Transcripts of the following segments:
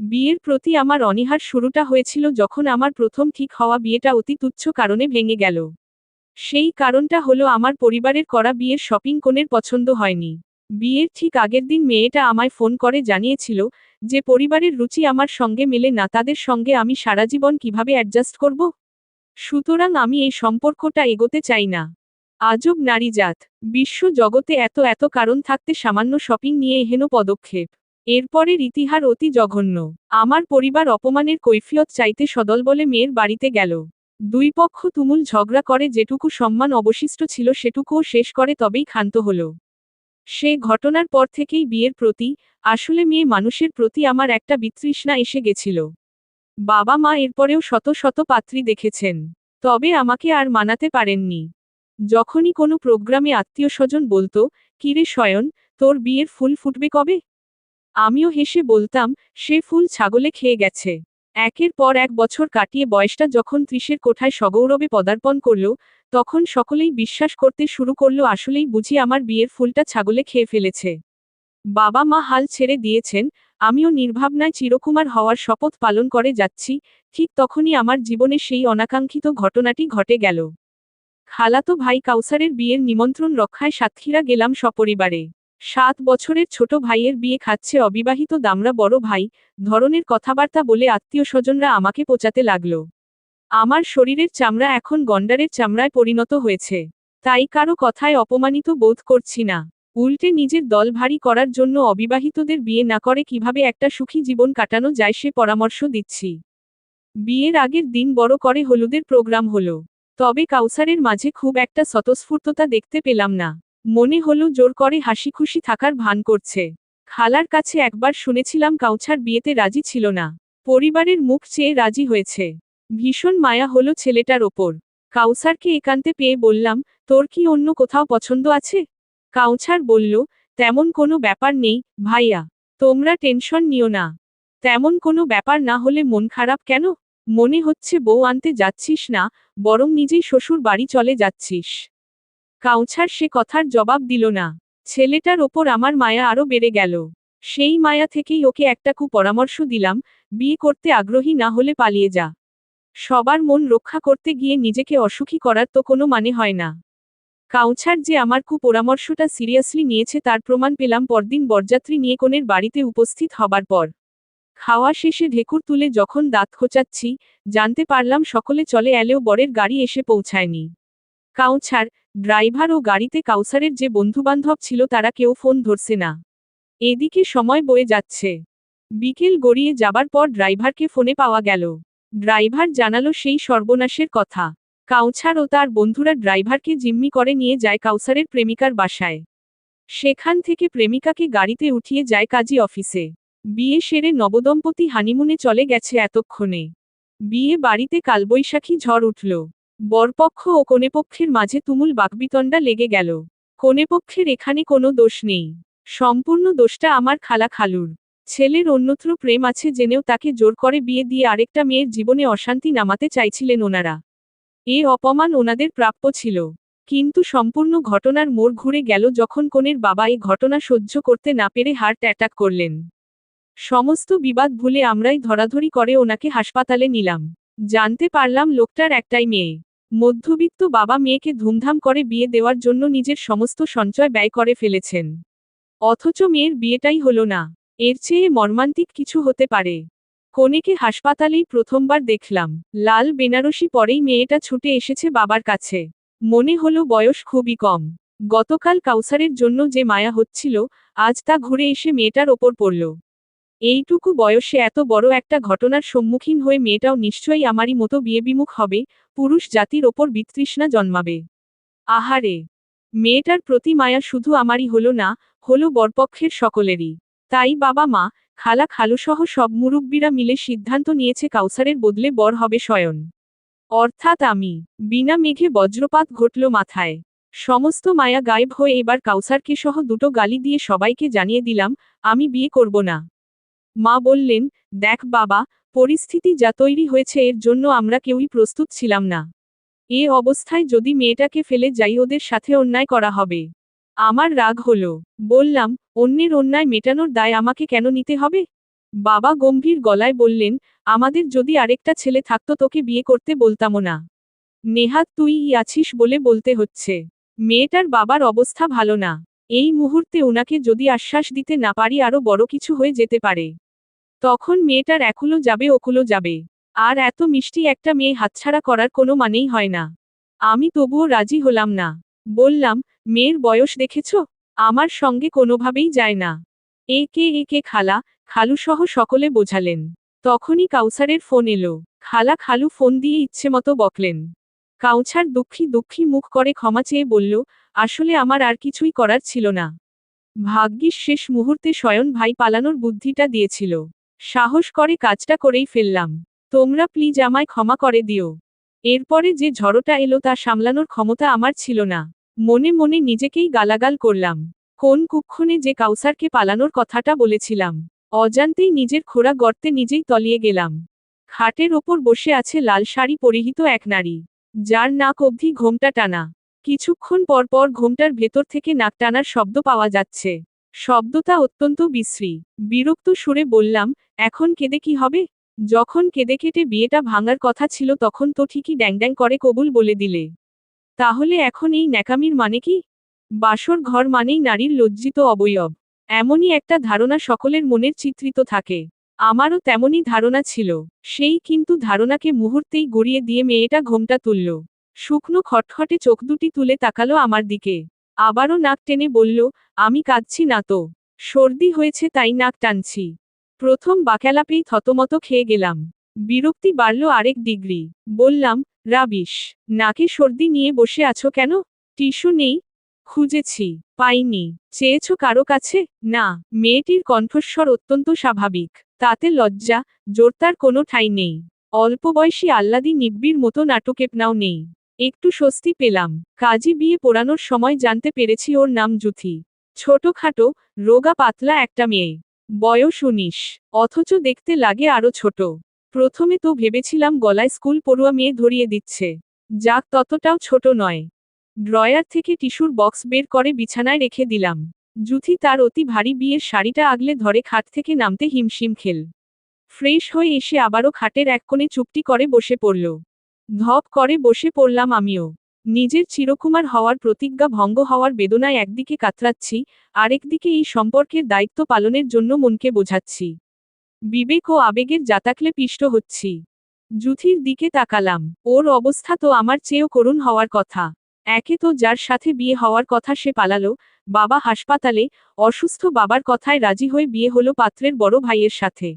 বিয়ের প্রতি আমার অনীহার শুরুটা হয়েছিল যখন আমার প্রথম ঠিক হওয়া বিয়েটা অতি তুচ্ছ কারণে ভেঙে গেল। সেই কারণটা হলো আমার পরিবারের করা বিয়ের শপিং কনের পছন্দ হয়নি। বিয়ের ঠিক আগের দিন মেয়েটা আমায় ফোন করে জানিয়েছিল যে পরিবারের রুচি আমার সঙ্গে মেলে না, তাদের সঙ্গে আমি সারা জীবন কিভাবে অ্যাডজাস্ট করব। সুতরাং আমি এই সম্পর্কটা এগোতে চাই না। আজব নারীজাত। বিশ্ব জগতে এত এত কারণ থাকতে সামান্য শপিং নিয়ে এহেন পদক্ষেপ। এরপরের ইতিহাস অতি জঘন্য। আমার পরিবার অপমানের কৈফিয়ত চাইতে সদলবলে মেয়ের বাড়িতে গেল। দুই পক্ষ তুমুল ঝগড়া করে যেটুকু সম্মান অবশিষ্ট ছিল সেটুকুও শেষ করে তবেই ক্ষান্ত হল। সে ঘটনার পর থেকেই বিয়ের প্রতি, আসলে মেয়ে মানুষের প্রতি আমার একটা বিতৃষ্ণা এসে গেছিল। বাবা মা এরপরেও শত শত পাত্রী দেখেছেন, তবে আমাকে আর মানাতে পারেননি। যখনই কোনো প্রোগ্রামে আত্মীয়স্বজন বলতো, কিরে শয়ন, তোর বিয়ের ফুল ফুটবে কবে? আমিও হেসে বলতাম, সে ফুল ছাগলে খেয়ে গেছে। একের পর এক বছর কাটিয়ে বয়সটা যখন ৩০-এর কোঠায় সগৌরবে পদার্পণ করল, তখন সকলেই বিশ্বাস করতে শুরু করলো আসলেই বুঝি আমার বিয়ের ফুলটা ছাগলে খেয়ে ফেলেছে। বাবা মা হাল ছেড়ে দিয়েছেন, আমিও নির্ভাবনায় চিরকুমার হওয়ার শপথ পালন করে যাচ্ছি। ঠিক তখনই আমার জীবনে সেই অনাকাঙ্ক্ষিত ঘটনাটি ঘটে গেল। খালাতো ভাই কাউসারের বিয়ের নিমন্ত্রণ রক্ষায় সাতক্ষীরা গেলাম সপরিবারে। ৭ বছরের ছোট ভাইয়ের বিয়ে খাচ্ছে অবিবাহিত দামরা বড় ভাই, ধরনের কথাবার্তা বলে আত্মীয়স্বজনরা আমাকে পোচাতে লাগলো। আমার শরীরের চামড়া এখন গন্ডারের চামড়ায় পরিণত হয়েছে। তাই কারো কথায় অপমানিত বোধ করছি না। উল্টে নিজের দল ভারী করার জন্য অবিবাহিতদের বিয়ে না করে কিভাবে একটা সুখী জীবন কাটানো যায় সে পরামর্শ দিচ্ছি। বিয়ের আগের দিন বড় করে হলুদের প্রোগ্রাম হলো। তবে কাউসারের মাঝে খুব একটা স্বতঃস্ফূর্ততা দেখতে পেলাম না। মনে হলো জোর করে হাসিখুশি থাকার ভান করছে। খালার কাছে একবার শুনেছিলাম কাউছার বিয়েতে রাজি ছিল না। পরিবারের মুখ চেয়ে রাজি হয়েছে। ভীষণ মায়া হলো ছেলেটার ওপর। কাউসারকে একান্তে পেয়ে বললাম, তোর কি অন্য কোথাও পছন্দ আছে? কাউছার বলল, তেমন কোনো ব্যাপার নেই, ভাইয়া। তোমরা টেনশন নিও না। তেমন কোনো ব্যাপার না হলে মন খারাপ কেন? মনে হচ্ছে বউ আনতে যাচ্ছিস না, বরং নিজেই শ্বশুর বাড়ি চলে যাচ্ছিস। কাউছার সে কথার জবাব দিল না। ছেলেটার ওপর আমার মায়া আরো বেড়ে গেল। সেই মায়া থেকেই ওকে একটা পরামর্শ দিলাম, বিয়ে করতে আগ্রহী না হলে পালিয়ে যা। সবার মন রক্ষা করতে গিয়ে নিজেকে অসুখী করার তো কোনো মানে হয় না। কাউছার যে আমার পরামর্শটা সিরিয়াসলি নিয়েছে তার প্রমাণ পেলাম পরদিন বরযাত্রী নিয়ে কনের বাড়িতে উপস্থিত হবার পর। খাওয়া শেষে ঢেকুর তুলে যখন দাঁত খোঁচাচ্ছি, জানতে পারলাম সকলে চলে এলেও বরের গাড়ি এসে পৌঁছায়নি। কাউছার, ড্রাইভার ও গাড়িতে কাউসারের যে বন্ধুবান্ধব ছিল তারা কেউ ফোন ধরছে না। এদিকে সময় বয়ে যাচ্ছে। বিকেল গড়িয়ে যাবার পর ড্রাইভারকে ফোনে পাওয়া গেল। ড্রাইভার জানালো সেই সর্বনাশের কথা। কাউছার ও তার বন্ধুরা ড্রাইভারকে জিম্মি করে নিয়ে যায় কাউসারের প্রেমিকার বাসায়। সেখান থেকে প্রেমিকাকে গাড়িতে উঠিয়ে যায় কাজী অফিসে। বিয়ে সেরে নবদম্পতি হানিমুনে চলে গেছে এতক্ষণে। বিয়ে বাড়িতে কালবৈশাখী ঝড় উঠল। বরপক্ষ ও কনেপক্ষের মাঝে তুমুল বাকবিতণ্ডা লেগে গেল। কনেপক্ষের এখানে কোনো দোষ নেই। সম্পূর্ণ দোষটা আমার খালা খালুর। ছেলের অন্যত্র প্রেম আছে জেনেও তাকে জোর করে বিয়ে দিয়ে আরেকটা মেয়ের জীবনে অশান্তি নামাতে চাইছিলেন ওনারা। এ অপমান ওনাদের প্রাপ্য ছিল। কিন্তু সম্পূর্ণ ঘটনার মোড় ঘুরে গেল যখন কনের বাবা এ ঘটনা সহ্য করতে না পেরে হার্ট অ্যাটাক করলেন। সমস্ত বিবাদ ভুলে আমরাই ধরাধরি করে ওনাকে হাসপাতালে নিলাম। জানতে পারলাম লোকটার একটাই মেয়ে। মধ্যবিত্ত বাবা মেয়েকে ধুমধাম করে বিয়ে দেওয়ার জন্য নিজের সমস্ত সঞ্চয় ব্যয় করে ফেলেছেন। অথচ মেয়ের বিয়েটাই হলো না। এর চেয়ে মর্মান্তিক কিছু হতে পারে? কনেকে হাসপাতালেই প্রথমবার দেখলাম। লাল বেনারসি পরেই মেয়েটা ছুটে এসেছে বাবার কাছে। মনে হলো বয়স খুবই কম। গতকাল কাউসারের জন্য যে মায়া হচ্ছিল, আজ তা ঘুরে এসে মেয়েটার ওপর পড়ল। এইটুকু বয়সে এত বড় একটা ঘটনার সম্মুখীন হয়ে মেয়েটাও নিশ্চয়ই আমারই মতো বিয়েবিমুখ হবে, পুরুষ জাতির ওপর বিতৃষ্ণা জন্মাবে। আহারে! মেয়েটার প্রতি মায়া শুধু আমারই হলো না, হলো বরপক্ষের সকলেরই। তাই বাবা মা, খালা খালুসহ সব মুরুব্বিরা মিলে সিদ্ধান্ত নিয়েছে কাউসারের বদলে বর হবে শয়ন। অর্থাৎ আমি। বিনা মেঘে বজ্রপাত ঘটল মাথায়। সমস্ত মায়া গায়েব হয়ে এবার কাউসারকে সহ দুটো গালি দিয়ে সবাইকে জানিয়ে দিলাম, আমি বিয়ে করব না। মা বললেন, দেখ বাবা, পরিস্থিতি যা তৈরি হয়েছে এর জন্য আমরা কেউই প্রস্তুত ছিলাম না। এ অবস্থায় যদি মেয়েটাকে ফেলে যাই ওদের সাথে অন্যায় করা হবে। আমার রাগ হলো। বললাম, অন্যের অন্যায় মেটানোর দায় আমাকে কেন নিতে হবে? বাবা গম্ভীর গলায় বললেন, আমাদের যদি আরেকটা ছেলে থাকতো তোকে বিয়ে করতে বলতামও না। নেহাত তুইই আছিস বলে বলতে হচ্ছে। মেয়েটার বাবার অবস্থা ভালো না। এই মুহূর্তে ওনাকে যদি আশ্বাস দিতে না পারি আরো বড় কিছু হয়ে যেতে পারে। তখন মেয়েটার একুলো যাবে ওকুলো যাবে। আর এত মিষ্টি একটা মেয়ে হাতছাড়া করার কোনো মানেই হয় না। আমি তবুও রাজি হলাম না। বললাম, মেয়ের বয়স দেখেছ? আমার সঙ্গে কোনোভাবেই যায় না। একে খালা, খালুসহ সকলে বোঝালেন। তখনই কাউসারের ফোন এলো। খালা খালু ফোন দিয়ে ইচ্ছেমতো বকলেন। কাউছার দুঃখী দুঃখী মুখ করে ক্ষমা চেয়ে বলল, আসলে আমার আর কিছুই করার ছিল না। ভাগ্যিস শেষ মুহূর্তে শয়ন ভাই পালানোর বুদ্ধিটা দিয়েছিল। সাহস করে কাজটা করেই ফেললাম। তোমরা প্লিজ আমায় ক্ষমা করে দিও। এরপরে যে ঝড়টা এলো তা সামলানোর ক্ষমতা আমার ছিল না। মনে মনে নিজেকেই গালাগাল করলাম। কোন কুক্ষণে যে কাউসারকে পালানোর কথাটা বলেছিলাম। অজান্তেই নিজের খোঁড়া গর্তে নিজেই তলিয়ে গেলাম। খাটের ওপর বসে আছে লাল শাড়ি পরিহিত এক নারী, যার নাক অবধি ঘোমটা টানা। কিছুক্ষণ পর পর ঘোমটার ভেতর থেকে নাক টানার শব্দ পাওয়া যাচ্ছে। শব্দটা অত্যন্ত বিশ্রী। বিরক্ত সুরে বললাম, এখন কেঁদে কি হবে? যখন কেঁদে কেটে বিয়েটা ভাঙার কথা ছিল তখন তো ঠিকই ড্যাং করে কবুল বলে দিলে। তাহলে এখন এই ন্যাকামির মানে কি? বাসর ঘর মানেই নারীর লজ্জিত অবয়ব। এমনই একটা ধারণা সকলের মনের চিত্রিত থাকে। আমারও তেমনই ধারণা ছিল। সেই কিন্তু ধারণাকে মুহূর্তেই গড়িয়ে দিয়ে মেয়েটা ঘোমটা তুলল। শুকনো খটখটে চোখ দুটি তুলে তাকালো আমার দিকে। আবারও নাক টেনে বলল, আমি কাঁদছি না তো। সর্দি হয়েছে তাই নাক টানছি। প্রথম বাক্যালাপেই থতমত খেয়ে গেলাম। বিরক্তি বাড়ল আরেক ডিগ্রি। বললাম, রাবিশ, নাকে সর্দি নিয়ে বসে আছো কেন? টিস্যু নেই? খুঁজেছি, পাইনি। চেয়েছো কারো কাছে? না। মেয়েটির কণ্ঠস্বর অত্যন্ত স্বাভাবিক। তাতে লজ্জা, জোরতার কোনো ঠাঁই নেই। অল্প বয়সী আহ্লাদী নিব্বির মতো নাটকেপনাও নেই। একটু স্বস্তি পেলাম। কাজী বিয়ে পড়ানোর সময় জানতে পেরেছি ওর নাম জুথি। ছোটখাটো, রোগা পাতলা একটা মেয়ে। বয়স 19, অথচ দেখতে লাগে আরো ছোট। প্রথমে তো ভেবেছিলাম গলায় স্কুল পড়ুয়া মেয়ে ধরিয়ে দিচ্ছে। যাক, ততটাও ছোট নয়। ড্রয়ার থেকে টিস্যুর বক্স বের করে বিছানায় রেখে দিলাম। জুথি তার অতি ভারী বিয়ের শাড়িটা আগলে ধরে খাট থেকে নামতে হিমশিম খেল। ফ্রেশ হয়ে এসে আবারও খাটের এক কোণে চুপটি করে বসে পড়ল। ধপ করে বসে পড়লাম আমিও। নিজের চিরকুমার হওয়ার প্রতিজ্ঞা ভঙ্গ হওয়ার বেদনায় একদিকে কাতরাচ্ছি, আরেকদিকে এই সম্পর্কের দায়িত্ব পালনের জন্য মনকে বোঝাচ্ছি। বিবেক ও আবেগের জাতাকলে পিষ্ট হচ্ছি। জুথির দিকে তাকালাম। ওর অবস্থা তো আমার চেয়েও করুণ হওয়ার কথা। একে তো যার সাথে বিয়ে হওয়ার কথা সে পালালো, বাবা হাসপাতালে, অসুস্থ বাবার কথায় রাজি হয়ে বিয়ে হলো পাত্রের বড় ভাইয়ের সাথে।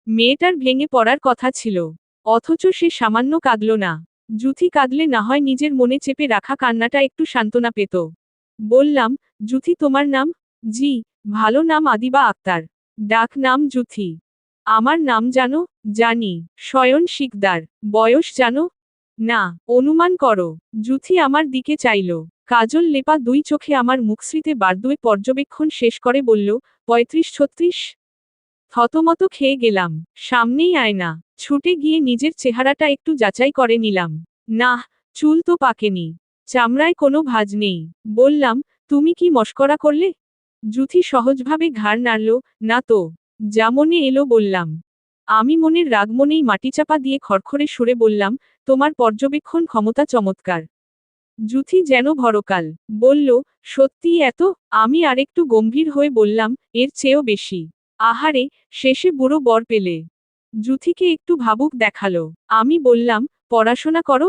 মেয়েটার ভেঙে পড়ার কথা ছিল, অথচ সে সামান্য কাঁদল না। জুথি কাঁদলে না হয় নিজের মনে চেপে রাখা কান্নাটা একটু সান্ত্বনা পেত। বললাম, জুথি তোমার নাম? জি। ভালো নাম আদিবা আক্তার। ডাক নাম জুথি। আমার নাম জানো? জানি। শয়ন শিকদার। বয়স জানো? না। অনুমান করো। জুথি আমার দিকে চাইল। কাজল লেপা দুই চোখে আমার মুখশ্রীতে বারদুয়ে পর্যবেক্ষণ শেষ করে বলল, 35-36। থতমত খেয়ে গেলাম। সামনেই আয়না। ছুটে গিয়ে নিজের চেহারাটা একটু যাচাই করে নিলাম। নাহ, চুল তো পাকেনি। চামড়ায় কোনো ভাঁজ নেই। বললাম, তুমি কি মশকরা করলে? জুথি সহজভাবে ঘাড় নাড়ল, না তো। যা মনে এলো বললাম। আমি মনের রাগ মনেই মাটিচাপা দিয়ে খড়খড়ে সুরে বললাম, তোমার পর্যবেক্ষণ ক্ষমতা চমৎকার। জুথি যেন ভরকাল। বলল, সত্যিই এত? আমি আরেকটু গম্ভীর হয়ে বললাম, এর চেয়েও বেশি। আহারে, শেষে বুড়ো বর পেলে। জুথিকে একটু ভাবুক দেখালো। আমি বললাম, পড়াশোনা করো?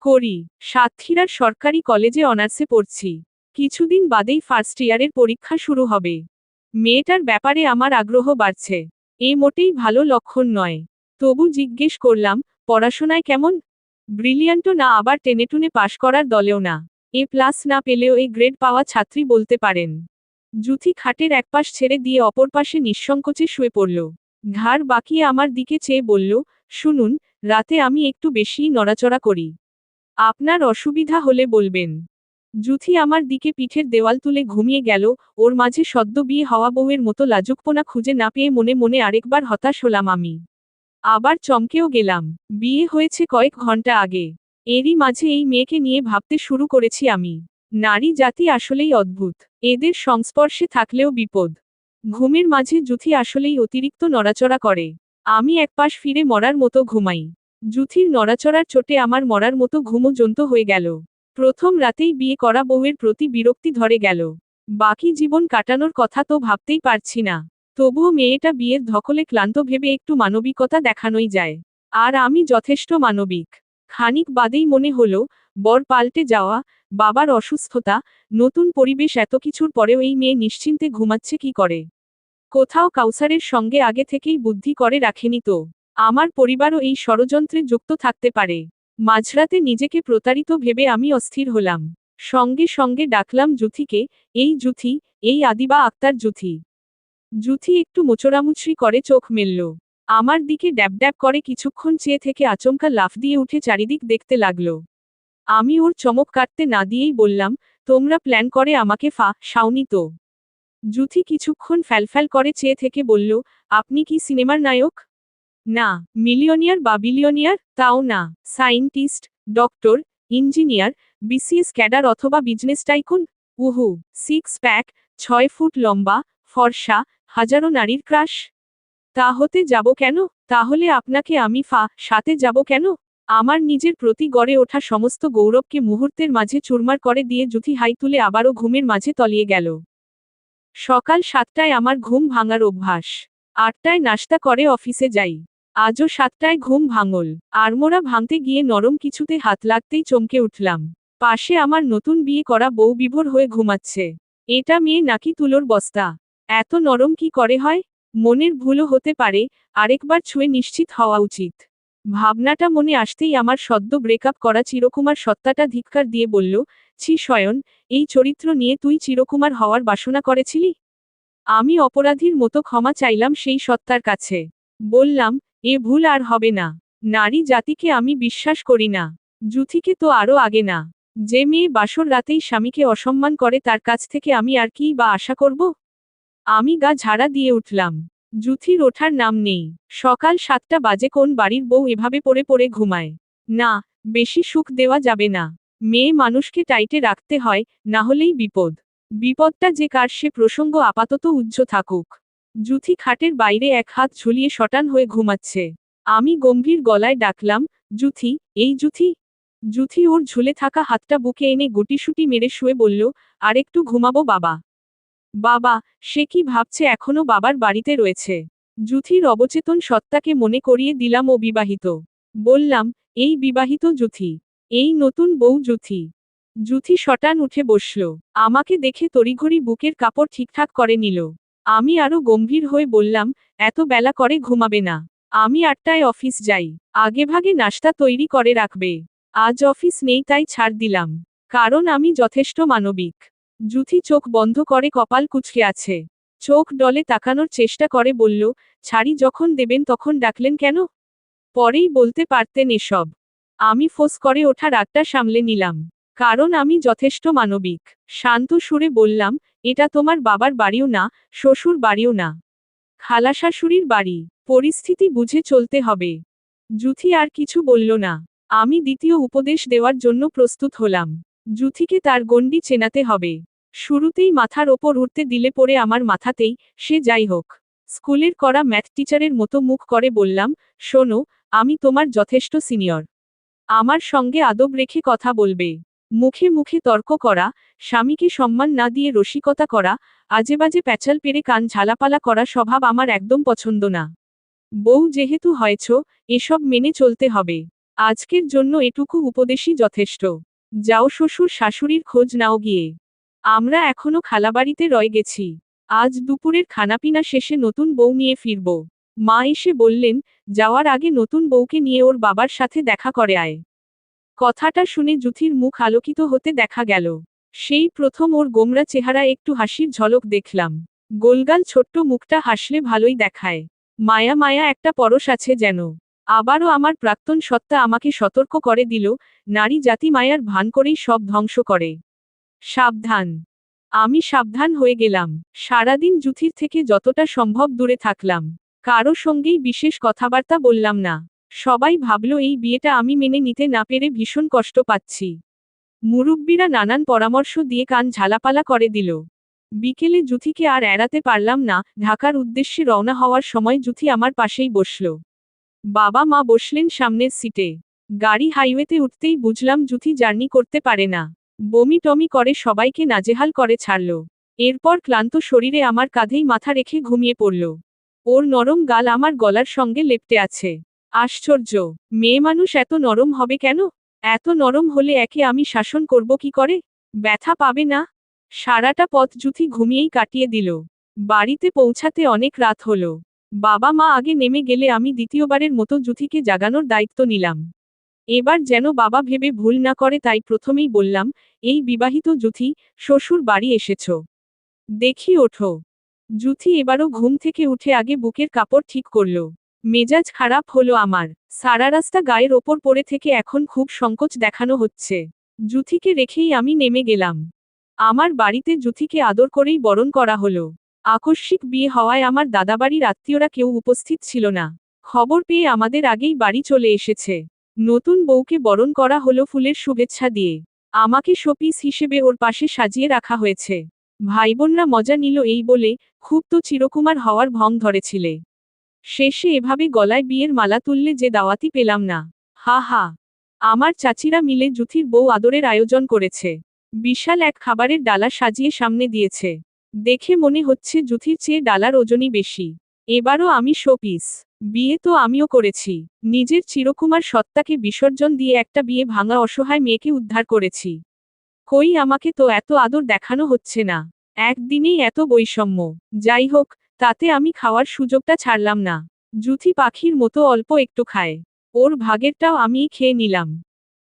করি। সাতক্ষীরার সরকারি কলেজে অনার্সে পড়ছি। কিছুদিন বাদেই ফার্স্ট ইয়ারের পরীক্ষা শুরু হবে। মেয়েটার ব্যাপারে আমার আগ্রহ বাড়ছে। এ মোটেই ভালো লক্ষণ নয়। তবু জিজ্ঞেস করলাম, পড়াশোনায় কেমন? ব্রিলিয়ান্টও না, আবার টেনেটুনে পাশ করার দলেও না। A+ না পেলেও এ গ্রেড পাওয়া ছাত্রী বলতে পারেন। জুথি খাটের একপাশ ছেড়ে দিয়ে অপর পাশে নিঃসংকোচে শুয়ে পড়ল। ঘাড় বাঁকিয়ে আমার দিকে চেয়ে বলল, শুনুন, রাতে আমি একটু বেশিই নড়াচড়া করি। আপনার অসুবিধা হলে বলবেন। জুথি আমার দিকে পিঠের দেওয়াল তুলে ঘুমিয়ে গেল। ওর মাঝে সদ্য বিয়ে হওয়া বউয়ের মতো লাজুকপনা খুঁজে না পেয়ে মনে মনে আরেকবার হতাশ হলাম আমি। আবার চমকেও গেলাম। বিয়ে হয়েছে কয়েক ঘন্টা আগে। এরই মাঝে এই মেয়েকে নিয়ে ভাবতে শুরু করেছি আমি। নারী জাতি আসলেই অদ্ভুত। এদের সংস্পর্শে থাকলেও বিপদ। ঘুমের মাঝে জুথি আসলেই অতিরিক্ত নড়াচড়া করে। আমি একপাশ ফিরে মরার মতো ঘুমাই। জুথির নড়াচড়ার চোটে আমার মরার মতো ঘুমও জন্ত হয়ে গেল। প্রথম রাতেই বিয়ে করা বউয়ের প্রতি বিরক্তি ধরে গেল। বাকি জীবন কাটানোর কথা তো ভাবতেই পারছি না। তবুও মেয়েটা বিয়ের ধকলে ক্লান্ত ভেবে একটু মানবিকতা দেখানোই যায়। আর আমি যথেষ্ট মানবিক। খানিক বাদেই মনে হলো, বর পাল্টে যাওয়া, বাবার অসুস্থতা, নতুন পরিবেশ এত কিছুর পরেও এই মেয়ে নিশ্চিন্তে ঘুমাচ্ছে কি করে? কোথাও কাউসারের সঙ্গে আগে থেকেই বুদ্ধি করে রাখেনি তো? আমার পরিবারও এই ষড়যন্ত্রে যুক্ত থাকতে পারে। মাঝরাতে নিজেকে প্রতারিত ভেবে আমি অস্থির হলাম। সঙ্গে সঙ্গে ডাকলাম জুথিকে, এই জুথি, এই আদিবা আক্তার জুথি। জুথি একটু মোচড়ামুচড়ি করে চোখ মেলল। আমার দিকে ড্যাব ড্যাব করে কিছুক্ষণ চেয়ে থেকে আচমকা লাফ দিয়ে উঠে চারিদিক দেখতে লাগলো। আমি ওর চমক কাটতে না দিয়েই বললাম, তোমরা প্ল্যান করে আমাকে সাওনি তো? জুথি কিছুক্ষণ ফ্যালফ্যাল করে চেয়ে থেকে বলল, আপনি কি সিনেমার নায়ক? না। মিলিয়নিয়ার বা বিলিয়নিয়ার? তাও না। Scientist, doctor, engineer, BCS cadre অথবা বিজনেস টাইকুন? উহু। 6 প্যাক, 6 ফুট লম্বা, ফর্সা, হাজারো নারীর ক্রাশ? তা হতে যাব কেন? তাহলে আপনাকে আমি সাথে যাব কেন? আমার নিজের প্রতি গড়ে ওঠা সমস্ত গৌরবকে মুহূর্তের মাঝে চুরমার করে দিয়ে জুথি হাই তুলে আবারও ঘুমের মাঝে তলিয়ে গেল। সকাল 7টায় আমার ঘুম ভাঙার অভ্যাস। 8টায় নাস্তা করে অফিসে যাই। আজও 7টায় ঘুম ভাঙল। আড়মোড়া ভাঙতে গিয়ে নরম কিছুতে হাত লাগতেই চমকে উঠলাম। পাশে আমার নতুন বিয়ে করা বউ বিভোর হয়ে ঘুমাচ্ছে। এটা মেয়ে নাকি তুলোর বস্তা? এত নরম কি করে হয়? মনের ভুলও হতে পারে, আরেকবার ছুঁয়ে নিশ্চিত হওয়া উচিত। ভাবনাটা মনে আসতেই আমার সদ্য ব্রেকআপ করা চিরকুমার সত্তাটা ধিক্কার দিয়ে বলল, ছি শয়ন, এই চরিত্র নিয়ে তুই চিরকুমার হওয়ার বাসনা করেছিলি? আমি অপরাধীর মতো ক্ষমা চাইলাম সেই সত্তার কাছে। বললাম, এ ভুল আর হবে না। নারী জাতিকে আমি বিশ্বাস করি না। জুথিকে তো আরও আগে না। যে মেয়ে বাসর রাতেই স্বামীকে অসম্মান করে তার কাছ থেকে আমি আর কিই বা আশা করব? আমি গা ঝাড়া দিয়ে উঠলাম। জুথির ওঠার নাম নেই। সকাল 7টা বাজে কোন বাড়ির বউ এভাবে পড়ে পড়ে ঘুমায়? না, বেশি সুখ দেওয়া যাবে না। মেয়ে মানুষকে টাইটে রাখতে হয়, না হলেই বিপদ। বিপদটা যে কার সে প্রসঙ্গ আপাতত উজ্জ্ব থাকুক। জুথি খাটের বাইরে এক হাত ঝুলিয়ে শটান হয়ে ঘুমাচ্ছে। আমি গম্ভীর গলায় ডাকলাম, জুথি, এই জুথি। জুথি ওর ঝুলে থাকা হাতটা বুকে এনে গুটিসুটি মেরে শুয়ে বলল, আরেকটু ঘুমাবো বাবা। বাবা, সে কি ভাবছে এখনো বাবার বাড়িতে রয়েছে? জুথির অবচেতন সত্তাকে মনে করিয়ে দিলাম ও বিবাহিত। বললাম, এই বিবাহিত জুথি। এই নতুন বউ জুথি। জুথি শটান উঠে বসল। আমাকে দেখে তড়িঘড়ি বুকের কাপড় ঠিকঠাক করে নিল। আমি আরো গম্ভীর হয়ে বললাম, এত বেলা করে ঘুমাবে না। আমি 8টায় অফিস যাই। আগেভাগে নাস্তা তৈরি করে রাখবে। আজ অফিস নেই তাই ছাড় দিলাম। কারণ আমি যথেষ্ট মানবিক। জুথি চোখ বন্ধ করে কপাল কুঁচকে আছে। চোখ ডলে তাকানোর চেষ্টা করে বলল, ছাড়ি যখন দেবেন তখন ডাকলেন কেন? পরেই বলতে পারতেন এসব। আমি ফোঁস করে ওঠা রাগটা সামলে নিলাম। কারণ আমি যথেষ্ট মানবিক। শান্ত সুরে বললাম, এটা তোমার বাবার বাড়িও না, শ্বশুর বাড়িও না। খালাশাশুড়ির বাড়ি। পরিস্থিতি বুঝে চলতে হবে। জুথি আর কিছু বলল না। আমি দ্বিতীয় উপদেশ দেওয়ার জন্য প্রস্তুত হলাম। জুথিকে তার গণ্ডি চেনাতে হবে। শুরুতেই মাথার ওপর উঠতে দিলে পড়ে আমার মাথাতেই, সে যাই হোক। স্কুলের করা ম্যাথ টিচারের মতো মুখ করে বললাম, শোনো, আমি তোমার যথেষ্ট সিনিয়র। আমার সঙ্গে আদব রেখে কথা বলবে। মুখে মুখে তর্ক করা, স্বামীকে সম্মান না দিয়ে রসিকতা করা, আজেবাজে প্যাচাল পেরে কান ঝালাপালা করা স্বভাব আমার একদম পছন্দ না। বউ যেহেতু হয়েছ, এসব মেনে চলতে হবে। আজকের জন্য এটুকু উপদেশই যথেষ্ট। যাও শ্বশুর শাশুড়ির খোঁজ নাও গিয়ে। আমরা এখনো খালাবাড়িতে রয়ে গেছি। আজ দুপুরের খানাপিনা শেষে নতুন বউ নিয়ে ফিরব। মা এসে বললেন, যাওয়ার আগে নতুন বউকে নিয়ে ওর বাবার সাথে দেখা করে আয়। কথাটা শুনে জুথির মুখ আলোকিত হতে দেখা গেল। সেই প্রথম ওর গোমরা চেহারা একটু হাসির ঝলক দেখলাম। গোলগাল ছোট্ট মুখটা হাসলে ভালোই দেখায়। মায়া মায়া একটা পরশ আছে যেন। আবারও আমার প্রাক্তন সত্তা আমাকে সতর্ক করে দিল, নারী জাতি মায়ার ভান করেই সব ধ্বংস করে। সাবধান। আমি সাবধান হয়ে গেলাম। সারাদিন জুথির থেকে যতটা সম্ভব দূরে থাকলাম। কারো সঙ্গেই বিশেষ কথাবার্তা বললাম না। সবাই ভাবল এই বিয়েটা আমি মেনে নিতে না পেরে ভীষণ কষ্ট পাচ্ছি। মুরুব্বিরা নানান পরামর্শ দিয়ে কান ঝালাপালা করে দিল। বিকেলে জুথিকে আর এড়াতে পারলাম না, ঢাকার উদ্দেশ্যে রওনা হওয়ার সময় জুথি আমার পাশেই বসল। বাবা মা বসলেন সামনের সিটে। গাড়ি হাইওয়েতে উঠতেই বুঝলাম জুথি জার্নি করতে পারে না। বমি টমি করে সবাইকে নাজেহাল করে ছাড়ল। এরপর ক্লান্ত শরীরে আমার কাঁধেই মাথা রেখে ঘুমিয়ে পড়ল। ওর নরম গাল আমার গলার সঙ্গে লেপ্টে আছে। আশ্চর্য, মেয়ে মানুষ এত নরম হবে কেন? এত নরম হলে একে আমি শাসন করব কি করে? ব্যথা পাবে না? সারাটা পথ জুথি ঘুমিয়েই কাটিয়ে দিল। বাড়িতে পৌঁছাতে অনেক রাত হলো। বাবা মা আগে নেমে গেলে আমি দ্বিতীয়বারের মতো জুথিকে জাগানোর দায়িত্ব নিলাম। এবার যেন বাবা ভেবে ভুল না করে তাই প্রথমেই বললাম, এই বিবাহিত জুথি, শ্বশুর বাড়ি এসেছ। দেখি ওঠো। জুথি এবারও ঘুম থেকে উঠে আগে বুকের কাপড় ঠিক করল। মেজাজ খারাপ হলো আমার। সারা রাস্তা গায়ের ওপর পড়ে থেকে এখন খুব সংকোচ দেখানো হচ্ছে। জুথিকে রেখেই আমি নেমে গেলাম। আমার বাড়িতে জুথিকে আদর করেই বরণ করা হলো। আকস্মিক বিয়ে হওয়ায় আমার দাদাবাড়ির আত্মীয়রা কেউ উপস্থিত ছিল না। খবর পেয়ে আমাদের আগেই বাড়ি চলে এসেছে। নতুন বউকে বরণ করা হলো ফুলের শুভেচ্ছা দিয়ে। আমাকে শোপিস হিসেবে ওর পাশে সাজিয়ে রাখা হয়েছে। ভাইবোনরা মজা নিল এই বলে, খুব তো চিরকুমার হওয়ার ভং ধরেছিলে। শেষে এভাবে গলায় বিয়ের মালা তুললে যে দাওয়াতি পেলাম না। হা হা। আমার চাচিরা মিলে জুথির বউ আদরের আয়োজন করেছে। বিশাল এক খাবারের ডালা সাজিয়ে সামনে দিয়েছে। দেখে মনে হচ্ছে জুথির চেয়ে ডালার ওজনই বেশি। এবারও আমি শোপিস। বিয়ে তো আমিও করেছি। নিজের চিরকুমার সত্তাকে বিসর্জন দিয়ে একটা বিয়ে ভাঙা অসহায় মেয়েকে উদ্ধার করেছি। কই আমাকে তো এত আদর দেখানো হচ্ছে না। একদিনেই এত বৈষম্য। যাই হোক, তাতে আমি খাওয়ার সুযোগটা ছাড়লাম না। জুথি পাখির মতো অল্প একটু খায়। ওর ভাগেরটাও আমিই খেয়ে নিলাম।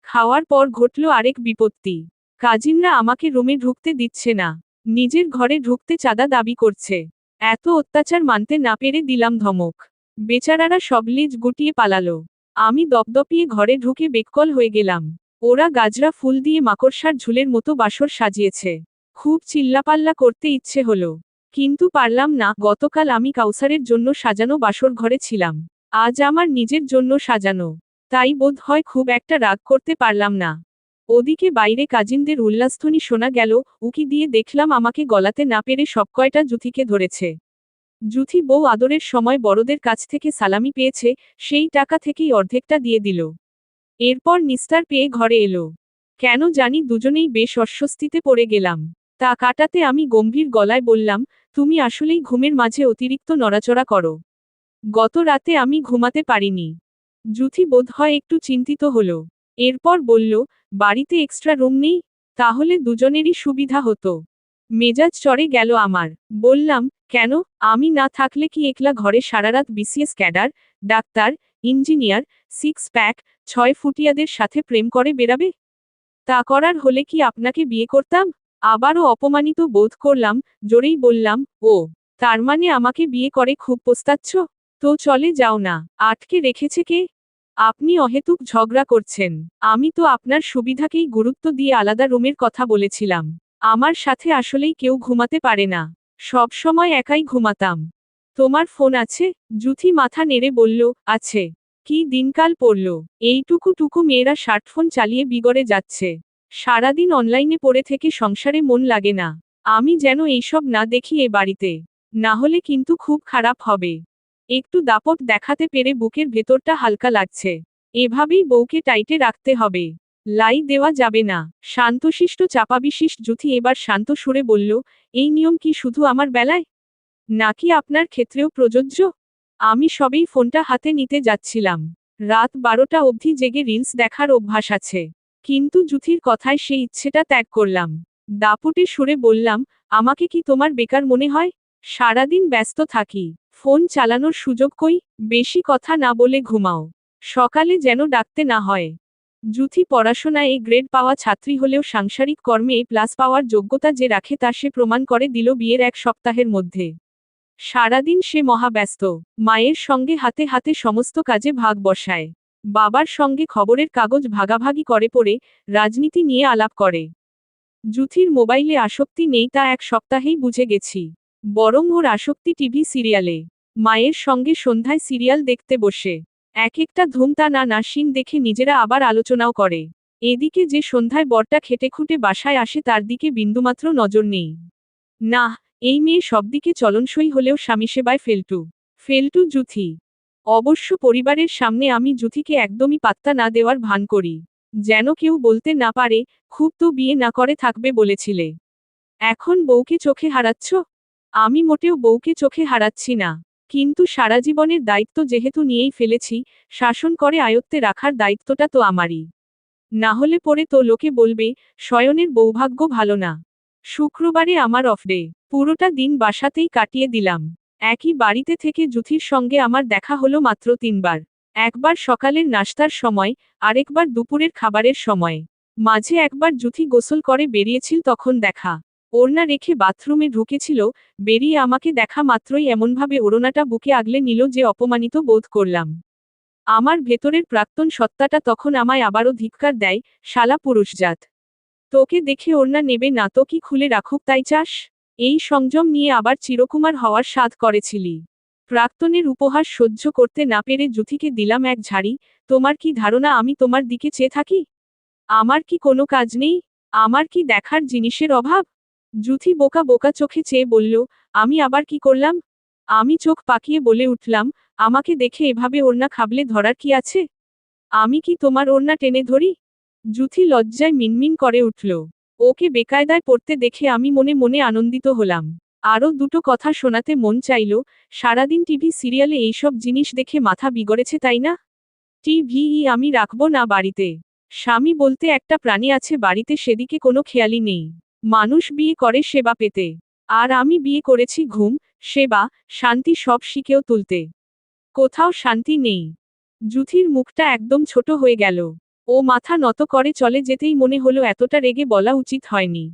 খাওয়ার পর ঘটল আরেক বিপত্তি। কাজিনরা আমাকে রুমে ঢুকতে দিচ্ছে না। নিজের ঘরে ঢুকতে চাঁদা দাবি করছে। এত অত্যাচার মানতে না পেরে দিলাম ধমক। বেচারারা সব লেজ গুটিয়ে পালালো। আমি দপদপিয়ে ঘরে ঢুকে বেককল হয়ে গেলাম। ওরা গাজরা ফুল দিয়ে মাকড়সার ঝুলের মতো বাসর সাজিয়েছে। খুব চিল্লাপাল্লা করতে ইচ্ছে হলো। কিন্তু পারলাম না। গতকাল আমি কাউসারের জন্য সাজানো বাসর ঘরে ছিলাম। আজ আমার নিজের জন্য সাজানো। তাই বোধ হয় খুব একটা রাগ করতে পারলাম না। ওদিকে বাইরে কাজিনদের উল্লাসধ্বনি শোনা গেল, উকি দিয়ে দেখলাম আমাকে গলাতে না পেরে সবকয়টা জুথিকে ধরেছে। জুথি বউ আদরের সময় বড়দের কাছ থেকে সালামি পেয়েছে, সেই টাকা থেকেই অর্ধেকটা দিয়ে দিল। এরপর নিস্তার পেয়ে ঘরে এলো। কেন জানি দুজনেই বেশ অস্বস্তিতে পড়ে গেলাম। তা কাটাতে আমি গম্ভীর গলায় বললাম, তুমি আসলেই ঘুমের মাঝে অতিরিক্ত নড়াচড়া করো। গত রাতে আমি ঘুমাতে পারিনি। জুথি বোধহয় একটু চিন্তিত হলো। এরপর বলল, বাড়িতে এক্সট্রা রুম নেই? তাহলে দুজনেরই সুবিধা হতো। মেজাজ চড়ে গেল আমার। বললাম, কেন? আমি না থাকলে কি একলা ঘরে সারারাত BCS cadre, doctor, engineer, six pack, 6 ফুটিয়াদের সাথে প্রেম করে বেড়াবে? তা করার হলে কি আপনাকে বিয়ে করতাম? আবারও অপমানিত বোধ করলাম, জোরেই বললাম, ও, তার মানে আমাকে বিয়ে করে খুব পস্তাচ্ছ? তো চলে যাও না। আটকে রেখেছে কে? আপনি অহেতুক ঝগড়া করছেন। আমি তো আপনার সুবিধাকেই গুরুত্ব দিয়ে আলাদা রুমের কথা বলেছিলাম। আমার সাথে আসলেই কেউ ঘুমাতে পারে না। সব সময় একাই ঘুমাতাম। তোমার ফোন আছে? জুথি মাথা নেড়ে বলল, আছে। কি দিনকাল পড়ল। এইটুকু মেয়েরা স্মার্টফোন চালিয়ে বিগড়ে যাচ্ছে। সারাদিন অনলাইনে পড়ে থেকে সংসারে মন লাগে না। আমি যেন এইসব না দেখি এ বাড়িতে। না হলে কিন্তু খুব খারাপ হবে। একটু দাপট দেখাতে পেরে বুকের ভেতরটা হালকা লাগছে। এভাবেই বউকে টাইটে রাখতে হবে। লাই দেওয়া যাবে না। শান্তশিষ্ট চাপাবিশিষ্ট জুথি এবার শান্ত সুরে বলল, এই নিয়ম কি শুধু আমার বেলায়? নাকি আপনার ক্ষেত্রেও প্রযোজ্য? আমি সবেই ফোনটা হাতে নিতে যাচ্ছিলাম। রাত 12টা অবধি জেগে রিলস দেখার অভ্যাস আছে। কিন্তু জুথির কথায় সেই ইচ্ছেটা ত্যাগ করলাম। দাপুটে সুরে বললাম, আমাকে কি তোমার বেকার মনে হয়? সারাদিন ব্যস্ত থাকি। ফোন চালানোর সুযোগ কই? বেশি কথা না বলে ঘুমাও। সকালে যেন ডাকতে না হয়। জুথি পড়াশোনায় গ্রেড পাওয়া ছাত্রী হলেও সাংসারিক কর্মে প্লাস পাওয়ার যোগ্যতা যে রাখে তা সে প্রমাণ করে দিল বিয়ের 1 সপ্তাহের মধ্যে। সারাদিন সে মহাব্যস্ত। মায়ের সঙ্গে হাতে হাতে সমস্ত কাজে ভাগ বসায়। বাবার সঙ্গে খবরের কাগজ ভাগাভাগি করে পড়ে, রাজনীতি নিয়ে আলাপ করে। জুথির মোবাইলে আসক্তি নেই তা 1 সপ্তাহেই বুঝে গেছি। বরং ওর আসক্তি টিভি সিরিয়ালে। মায়ের সঙ্গে সন্ধ্যায় সিরিয়াল দেখতে বসে এক একটা ধুমতা না সিন দেখে নিজেরা আবার আলোচনাও করে। এদিকে যে সন্ধ্যায় বরটা খেটে খুঁটে বাসায় আসে তার দিকে বিন্দুমাত্র নজর নেই। না, এই মেয়ে সবদিকে চলনসই হলেও স্বামীসেবায় ফেলটু। ফেলটু জুথি। অবশ্য পরিবারের সামনে আমি জুথিকে একদমই পাত্তা না দেওয়ার ভান করি। যেন কেউ বলতে না পারে, খুব তো বিয়ে না করে থাকবে বলেছিলে। এখন বউকে চোখে হারাচ্ছ? আমি মোটেও বউকে চোখে হারাচ্ছি না। কিন্তু সারা জীবনের দায়িত্ব যেহেতু নিয়েই ফেলেছি, শাসন করে আয়ত্তে রাখার দায়িত্বটা তো আমারই। না হলে পরে তো লোকে বলবে, শয়নের বৌভাগ্য ভালো না। শুক্রবারে আমার অফ ডে। পুরোটা দিন বাসাতেই কাটিয়ে দিলাম। একই বাড়িতে থেকে জুথির সঙ্গে আমার দেখা হলো মাত্র 3বার। একবার সকালের নাস্তার সময়, আরেকবার দুপুরের খাবারের সময়। মাঝে একবার জুথি গোসল করে বেরিয়েছিল, তখন দেখা। ওড়না রেখে বাথরুমে ঢুকেছিল, বেরিয়ে আমাকে দেখা মাত্রই এমনভাবে ওড়নাটা বুকে আগলে নিল যে অপমানিত বোধ করলাম। আমার ভেতরের প্রাক্তন সত্তাটা তখন আমায় আবারও ধিক্কার দেয়, শালা পুরুষজাত। তোকে দেখে ওড়না নেবে না তো কি খুলে রাখুক তাই চাস? এই সংযম নিয়ে আবার চিরকুমার হওয়ার সাধ করেছিলি। প্রাক্তনের উপহাস সহ্য করতে না পেরে জুথিকে দিলাম এক ঝাড়ি। তোমার কি ধারণা আমি তোমার দিকে চেয়ে থাকি? আমার কি কোনো কাজ নেই? আমার কি দেখার জিনিসের অভাব? জুথি বোকা বোকা চোখে চেয়ে বলল, আমি আবার কি করলাম? আমি চোখ পাকিয়ে বলে উঠলাম, আমাকে দেখে এভাবে ওড়না খাবলে ধরার কি আছে? আমি কি তোমার ওড়না টেনে ধরি? জুথি লজ্জায় মিনমিন করে উঠল। ওকে বেকায়দায় পড়তে দেখে আমি মনে মনে আনন্দিত হলাম। আরও দুটো কথা শোনাতে মন চাইল, সারাদিন টিভি সিরিয়ালে এইসব জিনিস দেখে মাথা বিগড়েছে তাই না? টিভিই আমি রাখবো না বাড়িতে। স্বামী বলতে একটা প্রাণী আছে বাড়িতে, সেদিকে কোনো খেয়ালই নেই। মানুষ বিয়ে করে সেবা পেতে। আর আমি বিয়ে করেছি ঘুম, সেবা, শান্তি সব শিখেও তুলতে। কোথাও শান্তি নেই। জুথির মুখটা একদম ছোট হয়ে গেল। ও মাথা নত করে চলে যেতেই মনে হলো এতটা রেগে বলা উচিত হয়নি।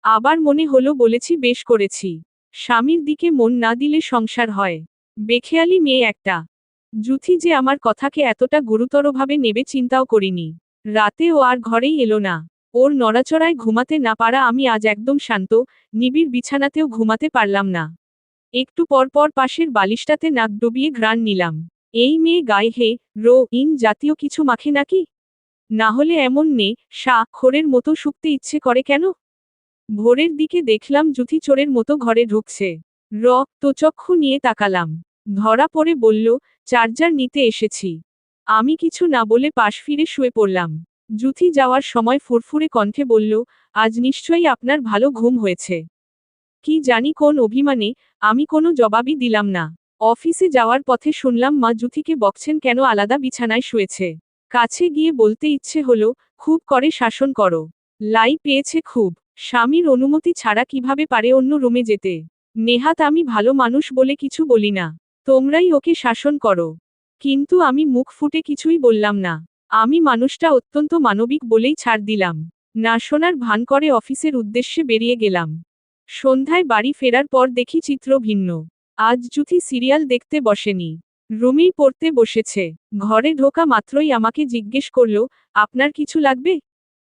আবার মনে হলো বলেছি বেশ করেছি। স্বামীর দিকে মন না দিলে সংসার হয়। বেখেয়ালি মেয়ে একটা। জুথি যে আমার কথাকে এতটা গুরুতরভাবে নেবে চিন্তাও করিনি। রাতে ও আর ঘরেই এলো না। ওর নড়াচড়ায় ঘুমাতে না পারা আমি আজ একদম শান্ত, নিবিড় বিছানাতেও ঘুমাতে পারলাম না। একটু পর পর পাশের বালিশটাতে নাক ডুবিয়ে ঘ্রাণ নিলাম। এই মেয়ে গায়ে হে, রো, ইন জাতীয় কিছু মাখে নাকি? না হলে এমন নে, খোরের মতো শুকতে ইচ্ছে করে কেন? ভোরের দিকে দেখলাম জুথি চোরের মতো ঘরে ঢুকছে। তোচক্ষু নিয়ে তাকালাম। ধরা পড়ে বলল, চার্জার নিতে এসেছি। আমি কিছু না বলে পাশ ফিরে শুয়ে পড়লাম। জুথি যাওয়ার সময় ফুরফুরে কণ্ঠে বলল, আজ নিশ্চয়ই আপনার ভালো ঘুম হয়েছে। কি জানি কোন অভিমানে, আমি কোনো জবাবই দিলাম না। অফিসে যাওয়ার পথে শুনলাম মা জুথিকে বকছেন কেন আলাদা বিছানায় শুয়েছে। কাছে গিয়ে বলতে ইচ্ছে হলো, খুব করে শাসন করো। লাই পেয়েছে খুব। স্বামীর অনুমতি ছাড়া কিভাবে পারে অন্য রুমে যেতে? নেহাত আমি ভালো মানুষ বলে কিছু বলি না। তোমরাই ওকে শাসন করো। কিন্তু আমি মুখ ফুটে কিছুই বললাম না। আমি মানুষটা অত্যন্ত মানবিক বলেই ছাড় দিলাম। না শোনার ভান করে অফিসের উদ্দেশ্যে বেরিয়ে গেলাম। সন্ধ্যায় বাড়ি ফেরার পর দেখি চিত্র ভিন্ন। আজ জুথি সিরিয়াল দেখতে বসেনি। রুমেই পড়তে বসেছে। ঘরে ঢোকা মাত্রই আমাকে জিজ্ঞেস করল, আপনার কিছু লাগবে?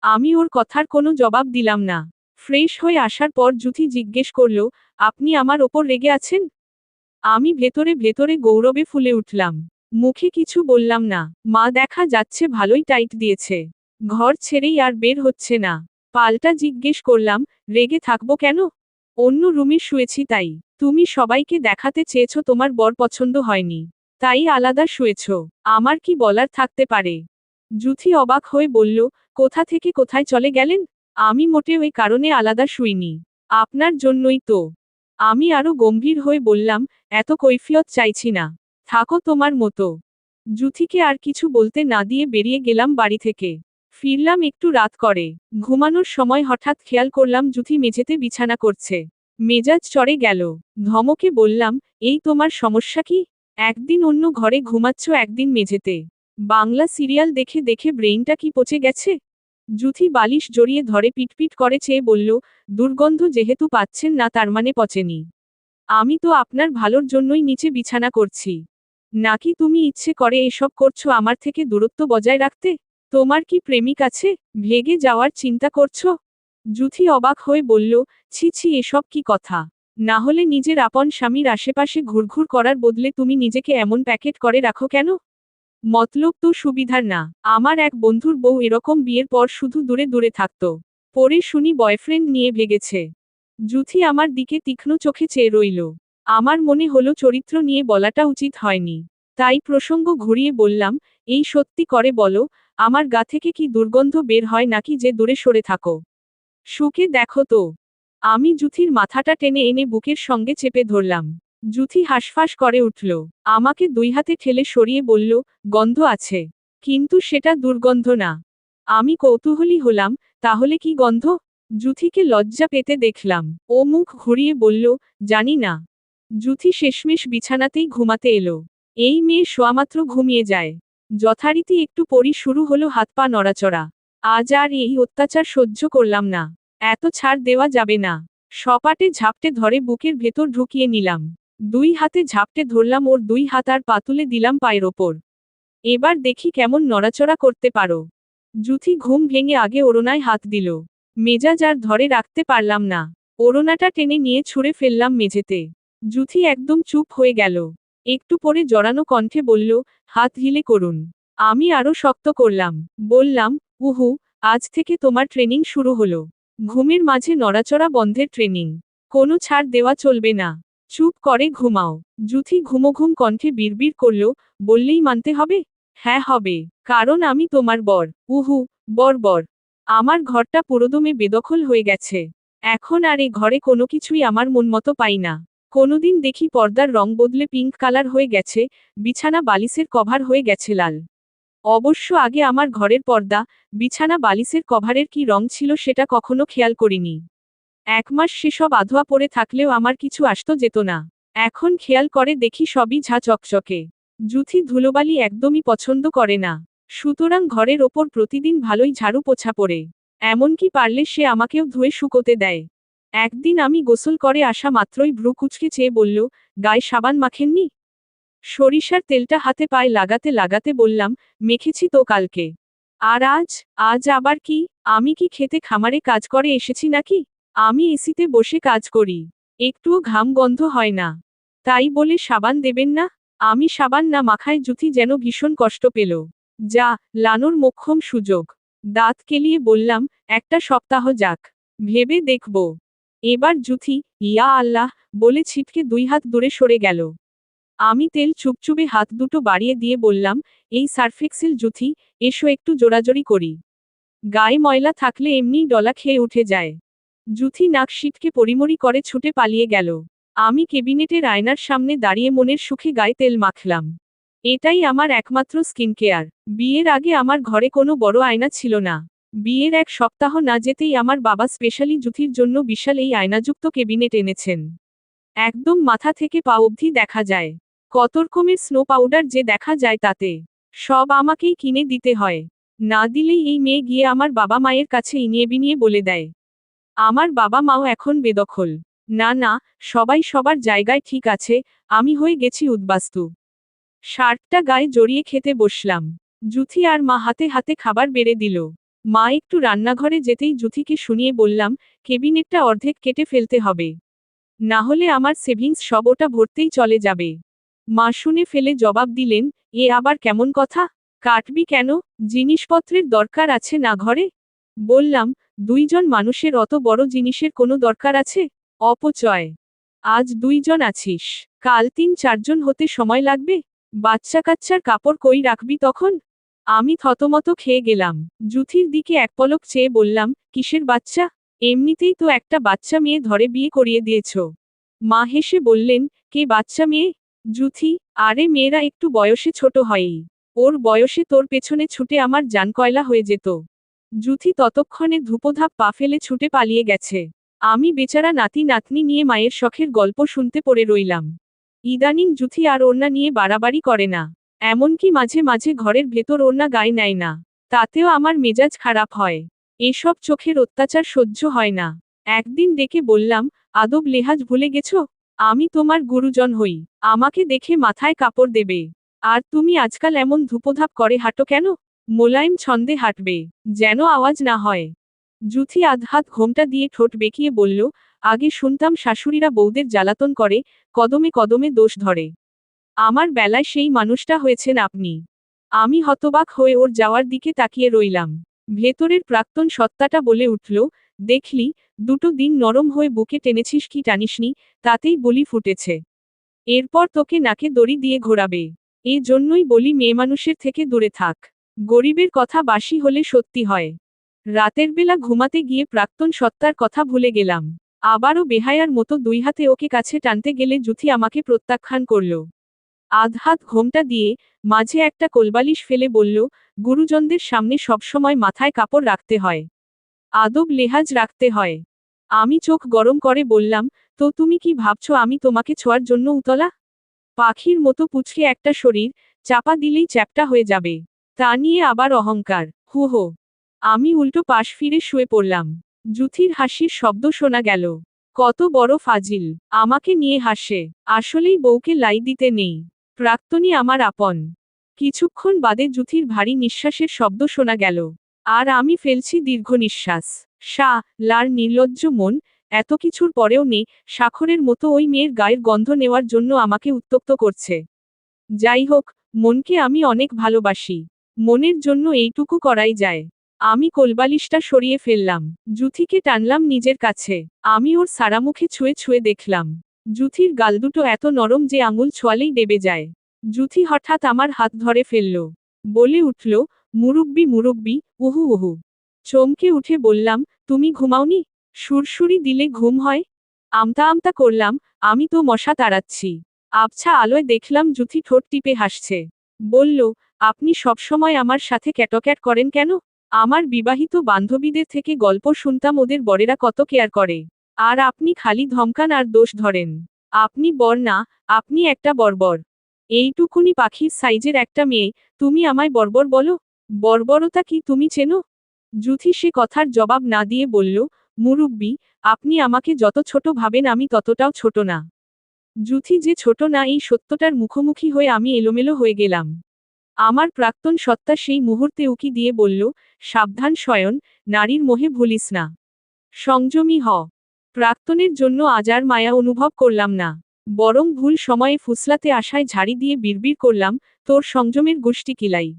আমি ওর কথার কোনো জবাব দিলাম না। ফ্রেশ হয়ে আসার পর জুথি জিজ্ঞেস করল, আপনি আমার ওপর রেগে আছেন? আমি ভেতরে ভেতরে গৌরবে ফুলে উঠলাম। মুখে কিছু বললাম না। মা দেখা যাচ্ছে ভালোই টাইট দিয়েছে। ঘর ছেড়েই আর বের হচ্ছে না। পাল্টা জিজ্ঞেস করলাম, রেগে থাকবো কেন? অন্য রুমে শুয়েছি তাই। তুমি সবাইকে দেখাতে চেয়েছো তোমার বর পছন্দ হয়নি। তাই আলাদা শুয়েছ। আমার কি বলার থাকতে পারে? জুথি অবাক হয়ে বলল, কোথা থেকে কোথায় চলে গেলেন? আমি মোটেও এই কারণে আলাদা শুইনি। আপনার জন্যই তো। আমি আরো গম্ভীর হয়ে বললাম, এত কৈফিয়ত চাইছি না। থাকো তোমার মতো। জুথিকে আর কিছু বলতে না দিয়ে বেরিয়ে গেলাম বাড়ি থেকে। ফিরলাম একটু রাত করে। ঘুমানোর সময় হঠাৎ খেয়াল করলাম জুথি মেঝেতে বিছানা করছে। মেজাজ চড়ে গেল। ধমকে বললাম, এই তোমার সমস্যা কি? একদিন অন্য ঘরে ঘুমাচ্ছ, একদিন মেঝেতে। বাংলা সিরিয়াল দেখে দেখে ব্রেইনটা কি পচে গেছে? জুথি বালিশ জড়িয়ে ধরে পিটপিট করে চেয়ে বলল, দুর্গন্ধ যেহেতু পাচ্ছেন না তার মানে পচেনি। আমি তো আপনার ভালোর জন্যই নিচে বিছানা করছি। নাকি তুমি ইচ্ছে করে এসব করছো আমার থেকে দূরত্ব বজায় রাখতে? তোমার কি প্রেমিক আছে? ভেগে যাওয়ার চিন্তা করছো? জুথি অবাক হয়ে বলল, ছি ছি, এসব কি কথা? না হলে নিজের আপন স্বামীর আশেপাশে ঘুরঘুর করার বদলে তুমি নিজেকে এমন প্যাকেট করে রাখো কেন? মতলব তো সুবিধার না। আমার এক বন্ধুর বউ এরকম বিয়ের পর শুধু দূরে দূরে থাকতো। পরে শুনি বয়ফ্রেন্ড নিয়ে ভেগেছে। জুথি আমার দিকে তীক্ষ্ণ চোখে চেয়ে রইল। আমার মনে হলো চরিত্র নিয়ে বলাটা উচিত হয়নি। তাই প্রসঙ্গ ঘুরিয়ে বললাম, এই সত্যি করে বলো, আমার গা থেকে কি দুর্গন্ধ বের হয় নাকি যে দূরে সরে থাকো? শুকে দেখো তো। আমি জুথির মাথাটা টেনে এনে বুকের সঙ্গে চেপে ধরলাম। জুথি হাঁসফাঁস করে উঠল। আমাকে দুই হাতে ঠেলে সরিয়ে বলল, গন্ধ আছে। কিন্তু সেটা দুর্গন্ধ না। আমি কৌতূহলী হলাম, তাহলে কি গন্ধ? জুথিকে লজ্জা পেতে দেখলাম। ও মুখ ঘুরিয়ে বলল, জানি না। জুথি শেষমেশ বিছানাতেই ঘুমাতে এলো। এই মেয়ে শোয়ামাত্র ঘুমিয়ে যায়। যথারীতি একটু পরই শুরু হলো হাত পা নড়াচড়া। আজ আর এই অত্যাচার সহ্য করলাম না। এত ছাড় দেওয়া যাবে না। সপাটে ঝাপটে ধরে বুকের ভেতর ঢুকিয়ে নিলাম। দুই হাতে ঝাপটে ধরলাম ওর দুই হাত আর পা তুলে দিলাম পায়ের ওপর। এবার দেখি কেমন নড়াচড়া করতে পারো। জুথি ঘুম ভেঙে আগে ওড়নায় হাত দিল। মেজাজ আর ধরে রাখতে পারলাম না। ওড়নাটা টেনে নিয়ে ছুঁড়ে ফেললাম মেঝেতে। জুথি একদম চুপ হয়ে গেল। একটু পরে জড়ানো কণ্ঠে বলল, হাত হিলে করুন। আমি আরো শক্ত করলাম। বললাম, উহু, আজ থেকে তোমার ট্রেনিং শুরু হলো। ঘুমের মাঝে নড়াচড়া বন্ধের ট্রেনিং। কোনো ছাড় দেওয়া চলবে না। চুপ করে ঘুমাও। জুথি ঘুমোঘুম কণ্ঠে বিড়বিড় করল, বললেই মানতে হবে? হ্যাঁ হবে, কারণ আমি তোমার বর। উহু, বর বর। আমার ঘরটা পুরোদমে বেদখল হয়ে গেছে। এখন আর এ ঘরে কোনো কিছুই আমার মন মতো পাই না। কোনোদিন দেখি পর্দার রং বদলে পিঙ্ক কালার হয়ে গেছে, বিছানা বালিশের কভার হয়ে গেছে লাল। অবশ্য আগে আমার ঘরের পর্দা, বিছানা বালিশের কভারের কি রং ছিল সেটা কখনো খেয়াল করিনি। এক মাস সেসব আধোয়া পড়ে থাকলেও আমার কিছু আসতো যেত না। এখন খেয়াল করে দেখি সবই ঝা চকচকে। জুথি ধুলোবালি একদমই পছন্দ করে না। সুতরাং ঘরের ওপর প্রতিদিন ভালোই ঝাড়ু পোছা পড়ে। এমনকি পারলে সে আমাকেও ধুয়ে শুকোতে দেয়। একদিন আমি গোসল করে আসা মাত্রই ভ্রু কুঁচকে চেয়ে বলল, গায়ে সাবান মাখেননি? সরিষার তেলটা হাতে পায়ে লাগাতে লাগাতে বললাম, মেখেছি তো কালকে। আর আজ? আজ আবার কি? আমি কি খেতে খামারে কাজ করে এসেছি নাকি? আমি এসিতে বসে কাজ করি। একটুও ঘাম গন্ধ হয় না। তাই বলে সাবান দেবেন না? আমি সাবান না মাখায় জুথি যেন ভীষণ কষ্ট পেল। যা, লানোর মোক্ষম সুযোগ। দাঁত কেলিয়ে বললাম, একটা সপ্তাহ যাক। ভেবে দেখব। এবার জুথি, ইয়া আল্লাহ, বলে ছিটকে দুই হাত দূরে সরে গেল। আমি তেল চুপচুপে হাত দুটো বাড়িয়ে দিয়ে বললাম, এই সার্ফেক্সেল জুথি, এসো একটু জোরাজোরি করি। গায়ে ময়লা থাকলে এমনিই ডলা খেয়ে উঠে যায়। জুথি নাক সিটকে পরিমরি করে ছুটে পালিয়ে গেল। আমি কেবিনেটের আয়নার সামনে দাঁড়িয়ে মনের সুখে গায়ে তেল মাখলাম। এটাই আমার একমাত্র স্কিন কেয়ার। বিয়ের আগে আমার ঘরে কোনো বড় আয়না ছিল না। বিয়ের এক সপ্তাহ না যেতেই আমার বাবা স্পেশালি জুথির জন্য বিশাল এই আয়নাযুক্ত কেবিনেট এনেছেন। একদম মাথা থেকে পা অবধি দেখা যায়। কত রকমের স্নো পাউডার যে দেখা যায় তাতে। সব আমাকেই কিনে দিতে হয়। না দিলেই এই মেয়ে গিয়ে আমার বাবা মায়ের কাছে ইনিয়ে বিনিয়ে বলে দেয়। আমার বাবা মাও এখন বেদখল। না না, সবাই সবার জায়গায় ঠিক আছে, আমি হয়ে গেছি উদ্বাস্তু। শার্টটা গায়ে জড়িয়ে খেতে বসলাম। জুথি আর মা হাতে হাতে খাবার বেড়ে দিল। মা একটু রান্নাঘরে যেতেই জুথিকে শুনিয়ে বললাম, কেবিনেটটা অর্ধেক কেটে ফেলতে হবে। না হলে আমার সেভিংস সব ওটা ভরতেই চলে যাবে। মা শুনে ফেলে জবাব দিলেন, এ আবার কেমন কথা? কাটবি কেন? জিনিসপত্রের দরকার আছে না ঘরে? বললাম, দুইজন মানুষের অত বড় জিনিসের কোনো দরকার আছে? অপচয়। আজ দুইজন আছিস, কাল 3-4 জন হতে সময় লাগবে। বাচ্চা কাচ্চার কাপড় কই রাখবি তখন? আমি থতমত খেয়ে গেলাম। জুথির দিকে এক পলক চেয়ে বললাম, কিসের বাচ্চা? এমনিতেই তো একটা বাচ্চা মেয়ে ধরে বিয়ে করিয়ে দিয়েছ। মা হেসে বললেন, কে বাচ্চা মেয়ে? জুথি, আরে মেয়েরা একটু বয়সে ছোট হয়ই। ওর বয়সে তোর পেছনে ছুটে আমার জান কয়লা হয়ে যেত। জুথি ততক্ষণে ধূপধাপ পা ফেলে ছুটে পালিয়ে গেছে। আমি বেচারা নাতি নাতনি নিয়ে মায়ের শখের গল্প শুনতে পড়ে রইলাম। ইদানিং জুথি আর ওড়না নিয়ে বাড়াবাড়ি করে না। এমনকি মাঝে মাঝে ঘরের ভেতর ওড়না গায়ে নেয় না। তাতেও আমার মেজাজ খারাপ হয়। এসব চোখের অত্যাচার সহ্য হয় না। একদিন ডেকে বললাম, আদব লেহাজ ভুলে গেছো? আমি তোমার গুরুজন হই। আমাকে দেখে মাথায় কাপড় দেবে। আর তুমি আজকাল এমন ধূপধাপ করে হাঁটো কেন? মোলায়েম ছন্দে হাঁটবে, যেন আওয়াজ না হয়। জুথি আধহাত ঘোমটা দিয়ে ঠোঁট বেঁকিয়ে বলল, আগে শুনতাম শাশুড়িরা বউদের জ্বালাতন করে, কদমে কদমে দোষ ধরে। আমার বেলায় সেই মানুষটা হয়েছেন আপনি। আমি হতবাক হয়ে ওর যাওয়ার দিকে তাকিয়ে রইলাম। ভেতরের প্রাক্তন সত্তাটা বলে উঠল, দেখলি, দুটো দিন নরম হয়ে বুকে টেনেছিস কি টানিসনি, তাতেই বলি ফুটেছে। এরপর তোকে নাকে দড়ি দিয়ে ঘোরাবে। এ জন্যই বলি মেয়েমানুষের থেকে দূরে থাক। গরিবের কথা বাসি হলে সত্যি হয়। রাতের বেলা ঘুমাতে গিয়ে প্রাক্তন সত্তার কথা ভুলে গেলাম। আবারও বেহায়ার মতো দুই হাতে ওকে কাছে টানতে গেলে জুথি আমাকে প্রত্যাখ্যান করল। আধহাত ঘোমটা দিয়ে, মাঝে একটা কোলবালিশ ফেলে বলল, গুরুজনদের সামনে সবসময় মাথায় কাপড় রাখতে হয়। আদব লেহাজ রাখতে হয়। আমি চোখ গরম করে বললাম, তো তুমি কি ভাবছো আমি তোমাকে ছোঁয়ার জন্য উতলা? পাখির মতো পুচকে একটা শরীর, চাপা দিলেই চ্যাপ্টা হয়ে যাবে। তা নিয়ে আবার অহংকার, হু হো। আমি উল্টো পাশ ফিরে শুয়ে পড়লাম। জুথির হাসির শব্দ শোনা গেল। কত বড় ফাজিল, আমাকে নিয়ে হাসে। আসলেই বউকে লাই দিতে নেই। প্রাক্তনী আমার আপন। কিছুক্ষণ বাদে জুথির ভারী নিঃশ্বাসের শব্দ শোনা গেল। আর আমি ফেলছি দীর্ঘ নিঃশ্বাস। লার নির্লজ্জ মন, এত কিছুর পরেও নেই, স্বাক্ষরের মতো ওই মেয়ের গায়ের গন্ধ নেওয়ার জন্য আমাকে উত্তপ্ত করছে। যাই হোক, মনকে আমি অনেক ভালোবাসি। মনের জন্য এইটুকু করাই যায়। আমি কোলবালিশটা সরিয়ে ফেললাম। জুথিকে টানলাম নিজের কাছে। আমি ওর সারামুখে ছুঁয়ে ছুঁয়ে দেখলাম। জুথির গাল দুটো এত নরম যে আঙুল ছোঁয়ালেই ডেবে যায়। জুথি হঠাৎ আমার হাত ধরে ফেলল। বলে উঠল, মুরুব্বি মুরুব্বি, উহু উহু। চমকে উঠে বললাম, তুমি ঘুমাওনি? সুরসুরি দিলে ঘুম হয়? আমতা আমতা করলাম, আমি তো মশা তাড়াচ্ছি। আবছা আলোয় দেখলাম জুথি ঠোঁট টিপে হাসছে। বলল, আপনি সবসময় আমার সাথে ক্যাটক্যাট করেন কেন? আমার বিবাহিত বান্ধবীদের থেকে গল্প শুনতাম ওদের বরেরা কত কেয়ার করে। আর আপনি খালি ধমকান আর দোষ ধরেন। আপনি বর না, আপনি একটা বর্বর। এইটুকুনি পাখির সাইজের একটা মেয়ে, তুমি আমায় বর্বর বলো? বর্বরতা কি তুমি চেনো? জুথি সে কথার জবাব না দিয়ে বলল, মুরুব্বি, আপনি আমাকে যত ছোট ভাবেন আমি ততটাও ছোট না। জুথি যে ছোট না এই সত্যটার মুখোমুখি হয়ে আমি এলোমেলো হয়ে গেলাম। আমার প্রাক্তন সত্তা সেই মুহূর্তে উকি দিয়ে বলল, সাবধান শয়ন, নারীর মোহে ভুলিস না। সংযমী হ। প্রাক্তনের জন্য আজ আর মায়া অনুভব করলাম না। বরং ভুল সময়ে ফুসলাতে আসায় ঝাড়ি দিয়ে বিড়বিড় করলাম, তোর সংযমের গোষ্ঠী কিলাই।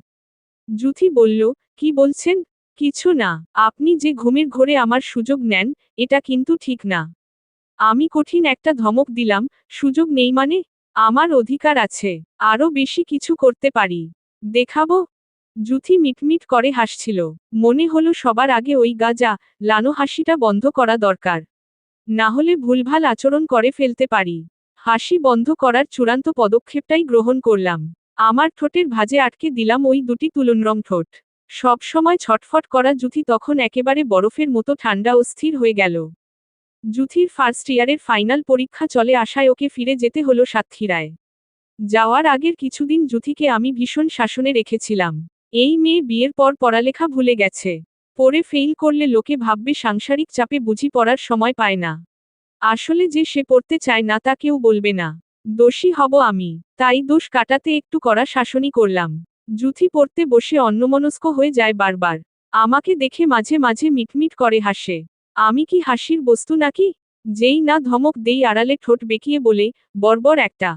জুথি বলল, কি বলছেন? কিছু না, আপনি যে ঘুমের ঘোরে আমার সুযোগ নেন, এটা কিন্তু ঠিক না। আমি কঠিন একটা ধমক দিলাম, সুযোগ নেই মানে? আমার অধিকার আছে। আরও বেশি কিছু করতে পারি। দেখাবো? জুথি মিটমিট করে হাসছিল। মনে হলো সবার আগে ওই গাজা লানো হাসিটা বন্ধ করা দরকার। না হলে ভুলভাল আচরণ করে ফেলতে পারি। হাসি বন্ধ করার চূড়ান্ত পদক্ষেপটাই গ্রহণ করলাম। আমার ঠোঁটের ভাঁজে আটকে দিলাম ওই দুটি তুলনরং ঠোঁট। সব সময় ছটফট করা জুথি তখন একেবারে বরফের মতো ঠান্ডা ও স্থির হয়ে গেল। জুথির ফার্স্ট ইয়ারের ফাইনাল পরীক্ষা চলে আসায় ওকে ফিরে যেতে হলো সাতক্ষীরায়। যাওয়ার আগের কিছুদিন জুথিকে আমি ভীষণ শাসনে রেখেছিলাম। এই মেয়ে বিয়ের পর পড়ালেখা ভুলে গেছে। পড়ে ফেইল করলে লোকে ভাববে সাংসারিক চাপে বুঝি পড়ার সময় পায় না। আসলে যে সে পড়তে চায় না তা কেউ বলবে না। দোষী হব আমি। তাই দোষ কাটাতে একটু কড়া শাসনই করলাম। জুথি পড়তে বসে অন্যমনস্ক হয়ে যায় বারবার। আমাকে দেখে মাঝে মাঝে মিটমিট করে হাসে। আমি কি হাসির বস্তু নাকি? যেই না ধমক দেই আড়ালে ঠোঁট বেঁকিয়ে বলে, বর্বর একটা।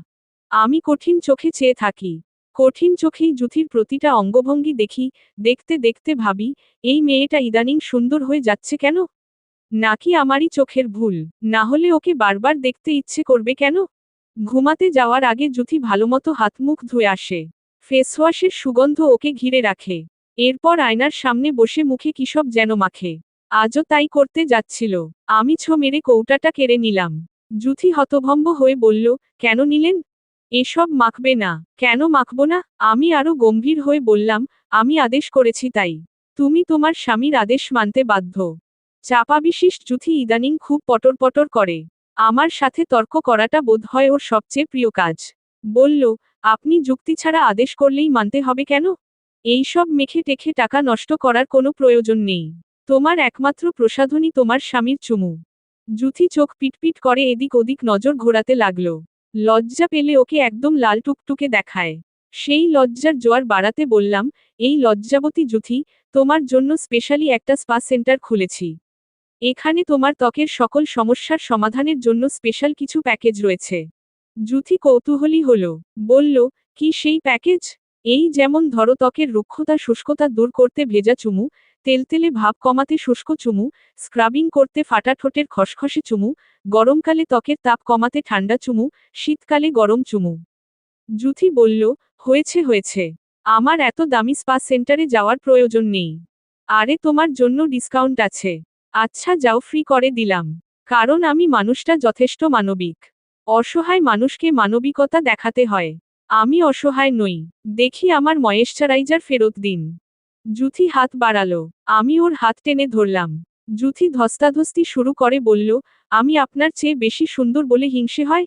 আমি কঠিন চোখে চেয়ে থাকি। কঠিন চোখেই জুথির প্রতিটা অঙ্গভঙ্গি দেখি, দেখতে দেখতে ভাবি, এই মেয়েটা ইদানিং সুন্দর হয়ে যাচ্ছে কেন? নাকি আমারই চোখের ভুল? না হলে ওকে বারবার দেখতে ইচ্ছে করবে কেন? ঘুমাতে যাওয়ার আগে জুথি ভালোমতো হাতমুখ ধুয়ে আসে। ফেসওয়াশের সুগন্ধ ওকে ঘিরে রাখে। এরপর আয়নার সামনে বসে মুখে কিসব যেন মাখে। আজও তাই করতে যাচ্ছিল। আমি ছো মেরে কৌটাটা কেড়ে নিলাম। জুথি হতভম্ব হয়ে বলল, কেন নিলেন? এসব মাখবে না। কেন মাখব না? আমি আরো গম্ভীর হয়ে বললাম, আমি আদেশ করেছি তাই। তুমি তোমার স্বামীর আদেশ মানতে বাধ্য। চাপাবিশিষ্ট জুথি ইদানিং খুব পটর পটর করে। আমার সাথে তর্ক করাটা বোধহয় ওর সবচেয়ে প্রিয় কাজ। বলল, আপনি যুক্তি ছাড়া আদেশ করলেই মানতে হবে কেন? এইসব মেখে টেখে টাকা নষ্ট করার কোনো প্রয়োজন নেই। তোমার একমাত্র প্রসাধনী তোমার স্বামীর চুমু। জুথি চোখ পিটপিট করে এদিক ওদিক নজর ঘোরাতে লাগল। লজ্জা পেলে ওকে একদম লাল টুকটুকে দেখায়। সেই লজ্জার জোয়ার বাড়াতে বললাম, এই লজ্জাবতী জুথি, তোমার জন্য স্পেশালি একটা স্পা সেন্টার খুলেছি। এখানে তোমার ত্বকের সকল সমস্যার সমাধানের জন্য স্পেশাল কিছু প্যাকেজ রয়েছে। জুথি কৌতূহলী হলো। বলল, কি সেই প্যাকেজ? এই যেমন ধরো ত্বকের রুক্ষতা শুষ্কতা দূর করতে ভেজা চুমু, তেলতেলে ভাব কমাতে শুষ্ক চুমু, স্ক্রাবিং করতে ফাটা ঠোঁটের খসখসে চুমু, গরমকালে ত্বকের তাপ কমাতে ঠান্ডা চুমু, শীতকালে গরম চুমু। জুথি বলল, হয়েছে হয়েছে। আমার এত দামি স্পা সেন্টারে যাওয়ার প্রয়োজন নেই। আরে তোমার জন্য ডিসকাউন্ট আছে। আচ্ছা যাও, ফ্রি করে দিলাম। কারণ আমি মানুষটা যথেষ্ট মানবিক। অসহায় মানুষকে মানবিকতা দেখাতে হয়। আমি অসহায় নই। দেখি আমার ময়েশ্চারাইজার ফেরত দিন। জুথি হাত বাড়ালো। আমি ওর হাত টেনে ধরলাম। জুথি ধস্তাধস্তি শুরু করে বলল, আমি আপনার চেয়ে বেশি সুন্দর বলে হিংসে হয়?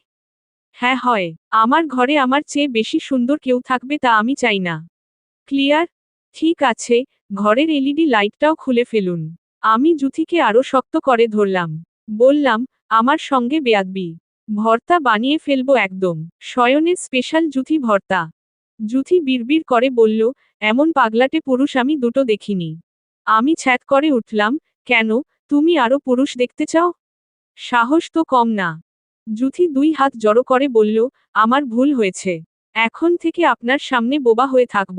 হ্যাঁ হয়। আমার ঘরে আমার চেয়ে বেশি সুন্দর কেউ থাকবে তা আমি চাই না। ক্লিয়ার? ঠিক আছে, ঘরের এলইডি লাইটটাও খুলে ফেলুন। আমি জুথিকে আরো শক্ত করে ধরলাম। বললাম, আমার সঙ্গে বেয়াদবি। ভর্তা বানিয়ে ফেলবো একদম। শয়নের স্পেশাল জুথি ভর্তা। জুথি বিড়বিড় করে বলল, এমন পাগলাটে পুরুষ আমি দুটো দেখিনি। আমি ছ্যাঁত করে উঠলাম, কেন, তুমি আরো পুরুষ দেখতে চাও? সাহস তো কম না। জুথি দুই হাত জড়ো করে বলল, আমার ভুল হয়েছে। এখন থেকে আপনার সামনে বোবা হয়ে থাকব।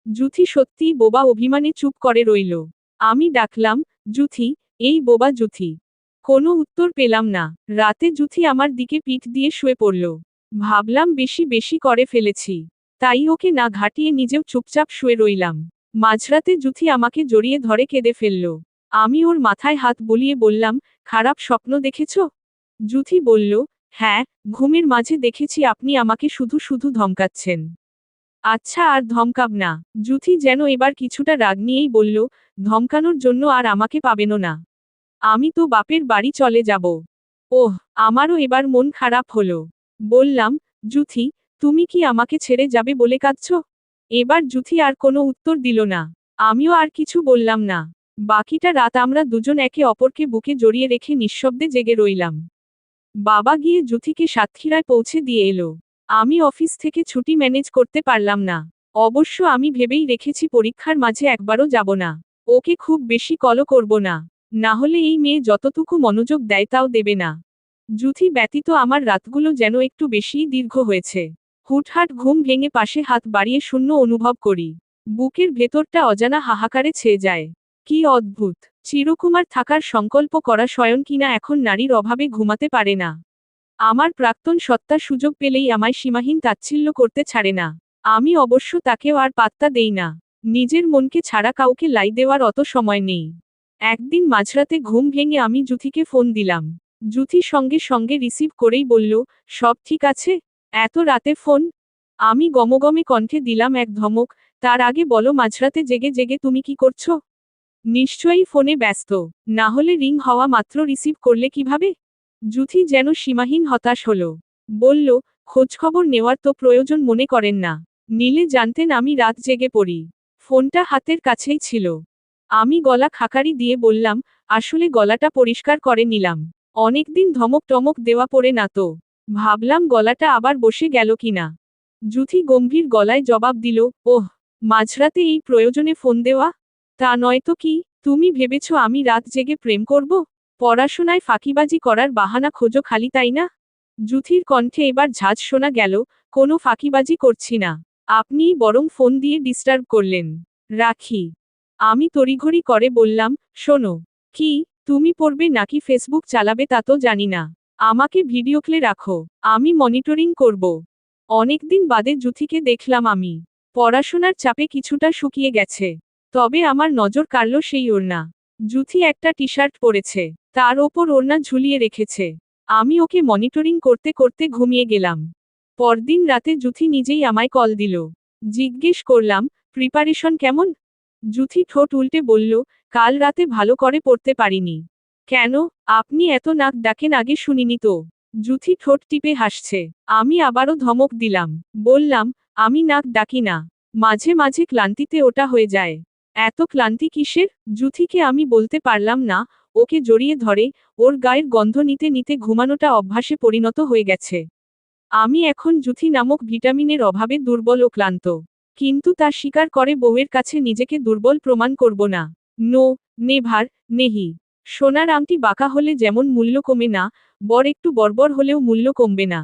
জুথি সত্যিই বোবা, অভিমানে চুপ করে রইল। আমি ডাকলাম, জুথি, এই বোবা জুথি। কোনো উত্তর পেলাম না। রাতে জুথি আমার দিকে পিঠ দিয়ে শুয়ে পড়ল। ভাবলাম বেশি বেশি করে ফেলেছি। তাই ওকে না ঘাটিয়ে নিজেও চুপচাপ শুয়ে রইলাম। মাঝরাতে জুথি আমাকে জড়িয়ে ধরে কেঁদে ফেলল। আমি ওর মাথায় হাত বুলিয়ে বললাম, খারাপ স্বপ্ন দেখেছ? জুথি বলল, হ্যাঁ, ঘুমের মাঝে দেখেছি আপনি আমাকে শুধু শুধু ধমকাচ্ছেন। আচ্ছা আর ধমকাব না। জুথি যেন এবার কিছুটা রাগ নিয়েই বলল, ধমকানোর জন্য আর আমাকে পাবেনও না। আমি তো বাপের বাড়ি চলে যাব। ওহ, আমারও এবার মন খারাপ হলো। বললাম, জুথি, তুমি কি আমাকে ছেড়ে যাবে বলে কাঁদছ? এবার জুথি আর কোনো উত্তর দিল না। আমিও আর কিছু বললাম না। বাকিটা রাত আমরা দুজন একে অপরকে বুকে জড়িয়ে রেখে নিঃশব্দে জেগে রইলাম। বাবা গিয়ে জুথিকে সাতক্ষীরায় পৌঁছে দিয়ে এলো। আমি অফিস থেকে ছুটি ম্যানেজ করতে পারলাম না। অবশ্য আমি ভেবেই রেখেছি পরীক্ষার মাঝে একবারও যাব না। ওকে খুব বেশি কলও করব না। না হলে এই মেয়ে যতটুকু মনোযোগ দেয় তাও দেবে না। জুথি ব্যতীত আমার রাতগুলো যেন একটু বেশিই দীর্ঘ হয়েছে। হুটহাট ঘুম ভেঙে পাশে হাত বাড়িয়ে শূন্য অনুভব করি। বুকের ভেতরটা অজানা হাহাকারে ছেয়ে যায়। কি অদ্ভুত! চিরকুমার থাকার সংকল্প করা স্বয়ং কিনা এখন নারীর অভাবে ঘুমাতে পারে না। আমার প্রাক্তন সত্তা সুযোগ পেলেই আমায় সীমাহীন তাচ্ছিল্য করতে ছাড়ে না। আমি অবশ্য তাকেও আর পাত্তা দেই না। নিজের মনকে ছাড়া কাউকে লাই দেওয়ার অত সময় নেই। একদিন মাঝরাতে ঘুম ভেঙে আমি জুথিকে ফোন দিলাম। জুথি সঙ্গে সঙ্গে রিসিভ করেই বলল, সব ঠিক আছে? এত রাতে ফোন? আমি গমগমে কণ্ঠে দিলাম এক ধমক, তার আগে বলো মাঝরাতে জেগে জেগে তুমি কি করছো? নিশ্চয়ই ফোনে ব্যস্ত। না হলে রিং হওয়া মাত্র রিসিভ করলে কিভাবে? জুথি যেন সীমাহীন হতাশ হলো। বলল, খোঁজখবর নেওয়ার তো প্রয়োজন মনে করেন না। নিলে জানতেন আমি রাত জেগে পড়ি। ফোনটা হাতের কাছেই ছিল। আমি গলা খাকারি দিয়ে বললাম, আসলে গলাটা পরিষ্কার করে নিলাম। অনেকদিন ধমক টমক দেওয়া পড়ে না তো। ভাবলাম গলাটা আবার বসে গেল কিনা। জুথি গম্ভীর গলায় জবাব দিল, ওহ, মাঝরাতে এই প্রয়োজনে ফোন দেওয়া? তা নয় তো কি, তুমি ভেবেছ আমি রাত জেগে প্রেম করব? পড়াশোনায় ফাঁকিবাজি করার বাহানা খোঁজো খালি, তাই না? জুথির কণ্ঠে এবার ঝাঁজ শোনা গেল, কোনো ফাঁকিবাজি করছি না। আপনিই বরং ফোন দিয়ে ডিস্টার্ব করলেন। রাখি। আমি তড়িঘড়ি করে বললাম, শোনো। কি, তুমি পড়বে নাকি ফেসবুক চালাবে তা তো জানি না। আমাকে ভিডিও ক্লে রাখো, আমি মনিটরিং করব। অনেকদিন বাদে জুথিকে দেখলাম আমি। পড়াশোনার চাপে কিছুটা শুকিয়ে গেছে। তবে আমার নজর কাড়ল সেই ওড়না। জুথি একটা টি শার্ট পরেছে, তার ওপর ওড়না ঝুলিয়ে রেখেছে। আমি ওকে মনিটরিং করতে করতে ঘুমিয়ে গেলাম। পরদিন রাতে জুথি নিজেই আমায় কল দিল। জিজ্ঞেস করলাম, প্রিপারেশন কেমন? জুথি ঠোঁট উল্টে বলল, কাল রাতে ভালো করে পড়তে পারিনি। কেন, আপনি এত নাক ডাকেন আগে শুনিনি তো। জুথি ঠোঁট টিপে হাসছে। আমি আবারও ধমক দিলাম। বললাম, আমি নাক ডাকি না। মাঝে মাঝে ক্লান্তিতে ওটা হয়ে যায়। এত ক্লান্তি কিসের? জুথিকে আমি বলতে পারলাম না। ওকে জড়িয়ে ধরে, ওর গায়ের গন্ধ নিতে নিতে ঘুমানোটা অভ্যাসে পরিণত হয়ে গেছে। আমি এখন জুথি নামক ভিটামিনের অভাবে দুর্বল ও ক্লান্ত। কিন্তু তা স্বীকার করে বউয়ের কাছে নিজেকে দুর্বল প্রমাণ করব না। নো, নেভার, নেহি। সোনার আংটি বাঁকা হলে যেমন মূল্য কমে না, বর একটু বর্বর হলেও মূল্য কমবে না।